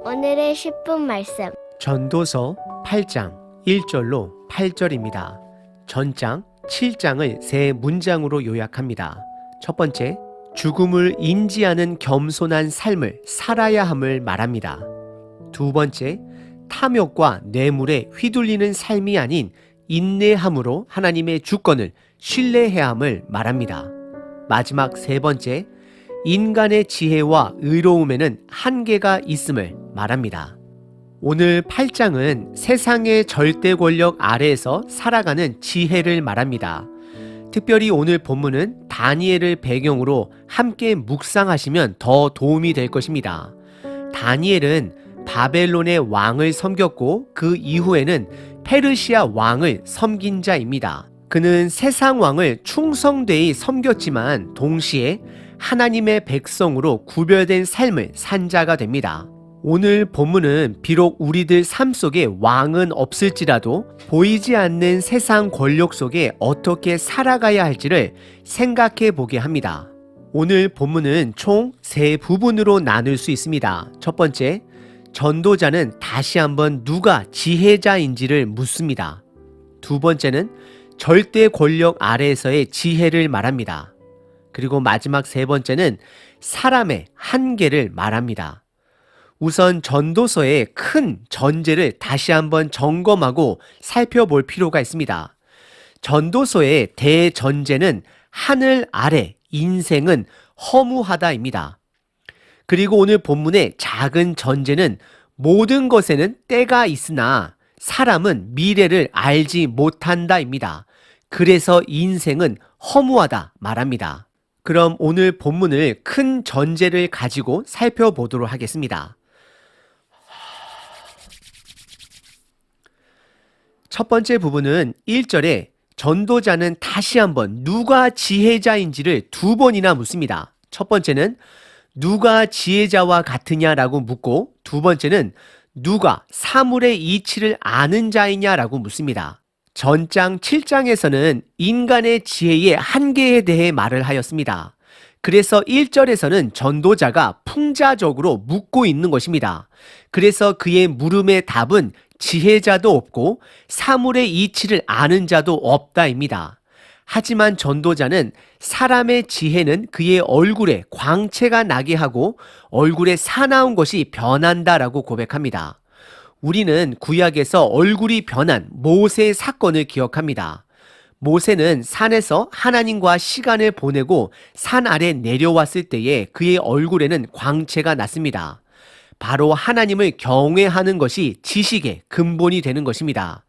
오늘의 10분 말씀. 전도서 8장 1절로 8절입니다. 전장 7장을 세 문장으로 요약합니다. 첫 번째, 죽음을 인지하는 겸손한 삶을 살아야 함을 말합니다. 두 번째, 탐욕과 뇌물에 휘둘리는 삶이 아닌 인내함으로 하나님의 주권을 신뢰해야 함을 말합니다. 마지막 세 번째, 인간의 지혜와 의로움에는 한계가 있음을 말합니다. 오늘 8장은 세상의 절대 권력 아래에서 살아가는 지혜를 말합니다. 특별히 오늘 본문은 다니엘을 배경으로 함께 묵상하시면 더 도움이 될 것입니다. 다니엘은 바벨론의 왕을 섬겼고 그 이후에는 페르시아 왕을 섬긴 자입니다. 그는 세상 왕을 충성되이 섬겼지만 동시에 하나님의 백성으로 구별된 삶을 산 자가 됩니다. 오늘 본문은 비록 우리들 삶 속에 왕은 없을지라도 보이지 않는 세상 권력 속에 어떻게 살아가야 할지를 생각해 보게 합니다. 오늘 본문은 총 세 부분으로 나눌 수 있습니다. 첫 번째, 전도자는 다시 한번 누가 지혜자인지를 묻습니다. 두 번째는 절대 권력 아래에서의 지혜를 말합니다. 그리고 마지막 세 번째는 사람의 한계를 말합니다. 우선 전도서의 큰 전제를 다시 한번 점검하고 살펴볼 필요가 있습니다. 전도서의 대전제는 하늘 아래 인생은 허무하다입니다. 그리고 오늘 본문의 작은 전제는 모든 것에는 때가 있으나 사람은 미래를 알지 못한다입니다. 그래서 인생은 허무하다 말합니다. 그럼 오늘 본문을 큰 전제를 가지고 살펴보도록 하겠습니다. 첫 번째 부분은 1절에 전도자는 다시 한번 누가 지혜자인지를 두 번이나 묻습니다. 첫 번째는 누가 지혜자와 같으냐라고 묻고 두 번째는 누가 사물의 이치를 아는 자이냐라고 묻습니다. 전장 7장에서는 인간의 지혜의 한계에 대해 말을 하였습니다. 그래서 1절에서는 전도자가 풍자적으로 묻고 있는 것입니다. 그래서 그의 물음의 답은 지혜자도 없고 사물의 이치를 아는 자도 없다입니다. 하지만 전도자는 사람의 지혜는 그의 얼굴에 광채가 나게 하고 얼굴에 사나운 것이 변한다라고 고백합니다. 우리는 구약에서 얼굴이 변한 모세 사건을 기억합니다. 모세는 산에서 하나님과 시간을 보내고 산 아래 내려왔을 때에 그의 얼굴에는 광채가 났습니다. 바로 하나님을 경외하는 것이 지식의 근본이 되는 것입니다.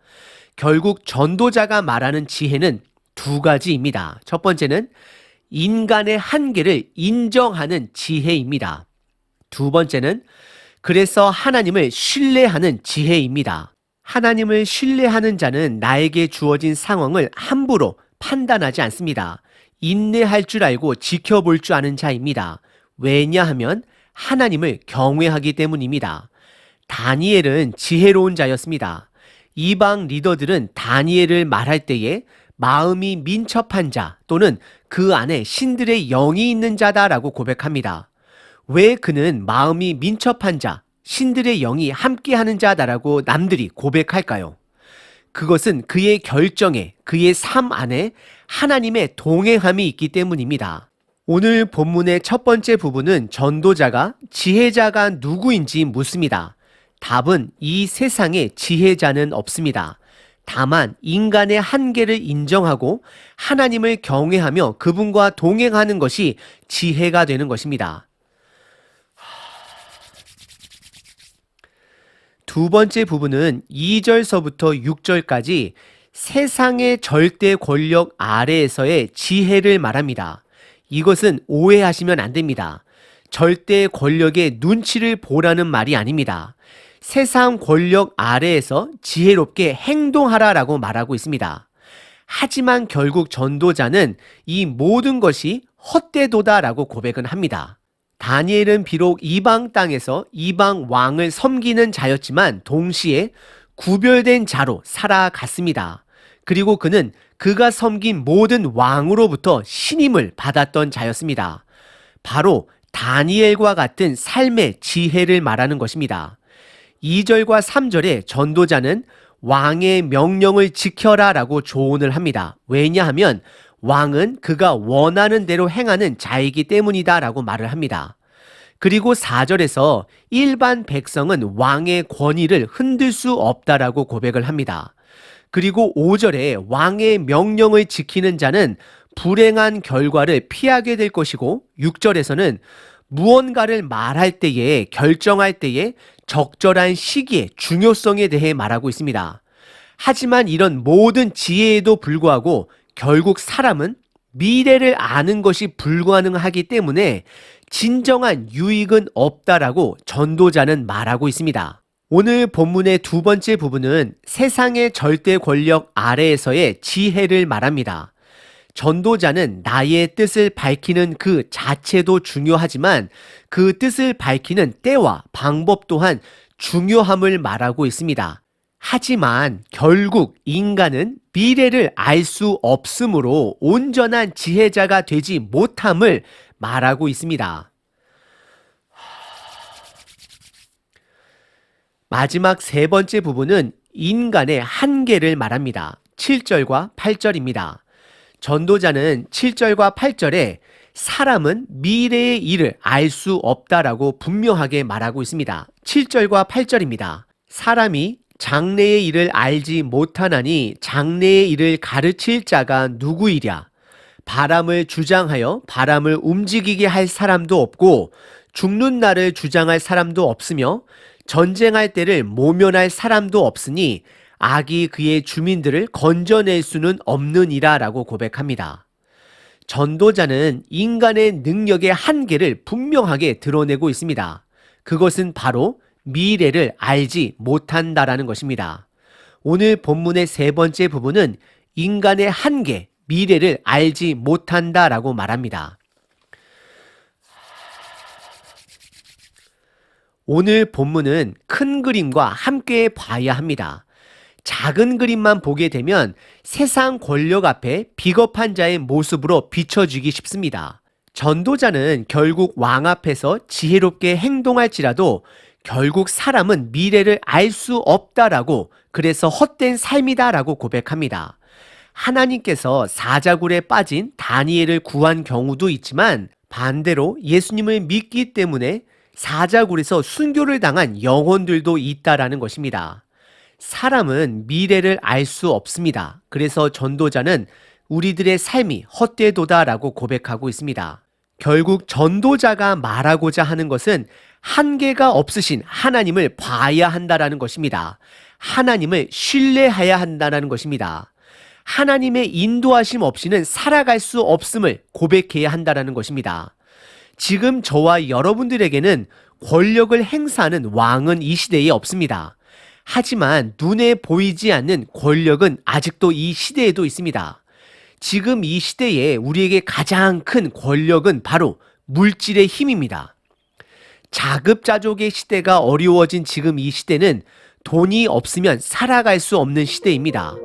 결국 전도자가 말하는 지혜는 두 가지입니다. 첫 번째는 인간의 한계를 인정하는 지혜입니다. 두 번째는 그래서 하나님을 신뢰하는 지혜입니다. 하나님을 신뢰하는 자는 나에게 주어진 상황을 함부로 판단하지 않습니다. 인내할 줄 알고 지켜볼 줄 아는 자입니다. 왜냐하면 하나님을 경외하기 때문입니다. 다니엘은 지혜로운 자였습니다. 이방 리더들은 다니엘을 말할 때에 마음이 민첩한 자 또는 그 안에 신들의 영이 있는 자다라고 고백합니다. 왜 그는 마음이 민첩한 자, 신들의 영이 함께하는 자다라고 남들이 고백할까요? 그것은 그의 결정에, 그의 삶 안에 하나님의 동행함이 있기 때문입니다. 오늘 본문의 첫 번째 부분은 전도자가 지혜자가 누구인지 묻습니다. 답은 이 세상에 지혜자는 없습니다. 다만 인간의 한계를 인정하고 하나님을 경외하며 그분과 동행하는 것이 지혜가 되는 것입니다. 두 번째 부분은 2절서부터 6절까지 세상의 절대 권력 아래에서의 지혜를 말합니다. 이것은 오해하시면 안 됩니다. 절대 권력의 눈치를 보라는 말이 아닙니다. 세상 권력 아래에서 지혜롭게 행동하라라고 말하고 있습니다. 하지만 결국 전도자는 이 모든 것이 헛되도다라고 고백은 합니다. 다니엘은 비록 이방 땅에서 이방 왕을 섬기는 자였지만 동시에 구별된 자로 살아갔습니다. 그리고 그는 그가 섬긴 모든 왕으로부터 신임을 받았던 자였습니다. 바로 다니엘과 같은 삶의 지혜를 말하는 것입니다. 2절과 3절에 전도자는 왕의 명령을 지켜라 라고 조언을 합니다. 왜냐하면 왕은 그가 원하는 대로 행하는 자이기 때문이다 라고 말을 합니다. 그리고 4절에서 일반 백성은 왕의 권위를 흔들 수 없다라고 고백을 합니다. 그리고 5절에 왕의 명령을 지키는 자는 불행한 결과를 피하게 될 것이고 6절에서는 무언가를 말할 때에 결정할 때에 적절한 시기의 중요성에 대해 말하고 있습니다. 하지만 이런 모든 지혜에도 불구하고 결국 사람은 미래를 아는 것이 불가능하기 때문에 진정한 유익은 없다라고 전도자는 말하고 있습니다. 오늘 본문의 두 번째 부분은 세상의 절대 권력 아래에서의 지혜를 말합니다. 전도자는 나의 뜻을 밝히는 그 자체도 중요하지만 그 뜻을 밝히는 때와 방법 또한 중요함을 말하고 있습니다. 하지만 결국 인간은 미래를 알 수 없으므로 온전한 지혜자가 되지 못함을 말하고 있습니다. 마지막 세 번째 부분은 인간의 한계를 말합니다. 7절과 8절입니다. 전도자는 7절과 8절에 사람은 미래의 일을 알 수 없다라고 분명하게 말하고 있습니다. 7절과 8절입니다. 사람이 장래의 일을 알지 못하나니 장래의 일을 가르칠 자가 누구이랴. 바람을 주장하여 바람을 움직이게 할 사람도 없고 죽는 날을 주장할 사람도 없으며 전쟁할 때를 모면할 사람도 없으니 악이 그의 주민들을 건져낼 수는 없느니라 라고 고백합니다. 전도자는 인간의 능력의 한계를 분명하게 드러내고 있습니다. 그것은 바로 미래를 알지 못한다라는 것입니다. 오늘 본문의 세 번째 부분은 인간의 한계, 미래를 알지 못한다라고 말합니다. 오늘 본문은 큰 그림과 함께 봐야 합니다. 작은 그림만 보게 되면 세상 권력 앞에 비겁한 자의 모습으로 비춰지기 쉽습니다. 전도자는 결국 왕 앞에서 지혜롭게 행동할지라도 결국 사람은 미래를 알 수 없다라고, 그래서 헛된 삶이다라고 고백합니다. 하나님께서 사자굴에 빠진 다니엘을 구한 경우도 있지만 반대로 예수님을 믿기 때문에 사자굴에서 순교를 당한 영혼들도 있다라는 것입니다. 사람은 미래를 알 수 없습니다. 그래서 전도자는 우리들의 삶이 헛되도다라고 고백하고 있습니다. 결국 전도자가 말하고자 하는 것은 한계가 없으신 하나님을 봐야 한다라는 것입니다. 하나님을 신뢰해야 한다는 것입니다. 하나님의 인도하심 없이는 살아갈 수 없음을 고백해야 한다는 것입니다. 지금 저와 여러분들에게는 권력을 행사하는 왕은 이 시대에 없습니다. 하지만 눈에 보이지 않는 권력은 아직도 이 시대에도 있습니다. 지금 이 시대에 우리에게 가장 큰 권력은 바로 물질의 힘입니다. 자급자족의 시대가 어려워진 지금 이 시대는 돈이 없으면 살아갈 수 없는 시대입니다.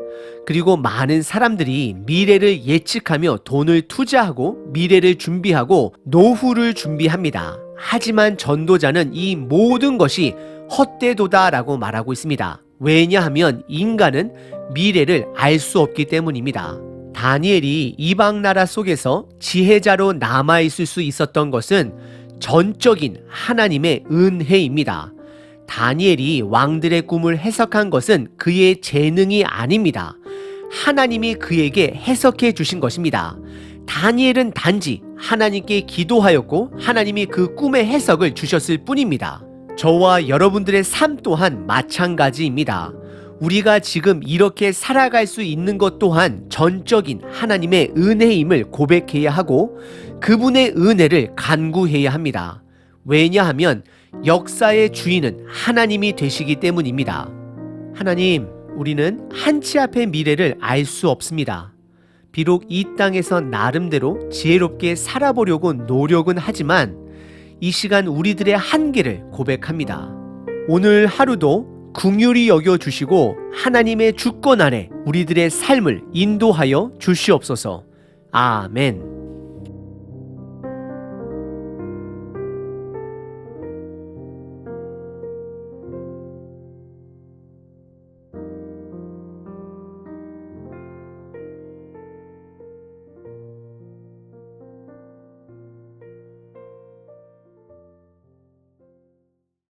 그리고 많은 사람들이 미래를 예측하며 돈을 투자하고 미래를 준비하고 노후를 준비합니다. 하지만 전도자는 이 모든 것이 헛되도다라고 말하고 있습니다. 왜냐하면 인간은 미래를 알 수 없기 때문입니다. 다니엘이 이방 나라 속에서 지혜자로 남아있을 수 있었던 것은 전적인 하나님의 은혜입니다. 다니엘이 왕들의 꿈을 해석한 것은 그의 재능이 아닙니다. 하나님이 그에게 해석해 주신 것입니다. 다니엘은 단지 하나님께 기도하였고 하나님이 그 꿈의 해석을 주셨을 뿐입니다. 저와 여러분들의 삶 또한 마찬가지입니다. 우리가 지금 이렇게 살아갈 수 있는 것 또한 전적인 하나님의 은혜임을 고백해야 하고 그분의 은혜를 간구해야 합니다. 왜냐하면 역사의 주인은 하나님이 되시기 때문입니다. 하나님, 우리는 한치 앞의 미래를 알 수 없습니다. 비록 이 땅에서 나름대로 지혜롭게 살아보려고 노력은 하지만 이 시간 우리들의 한계를 고백합니다. 오늘 하루도 긍휼히 여겨주시고 하나님의 주권 아래 우리들의 삶을 인도하여 주시옵소서. 아멘.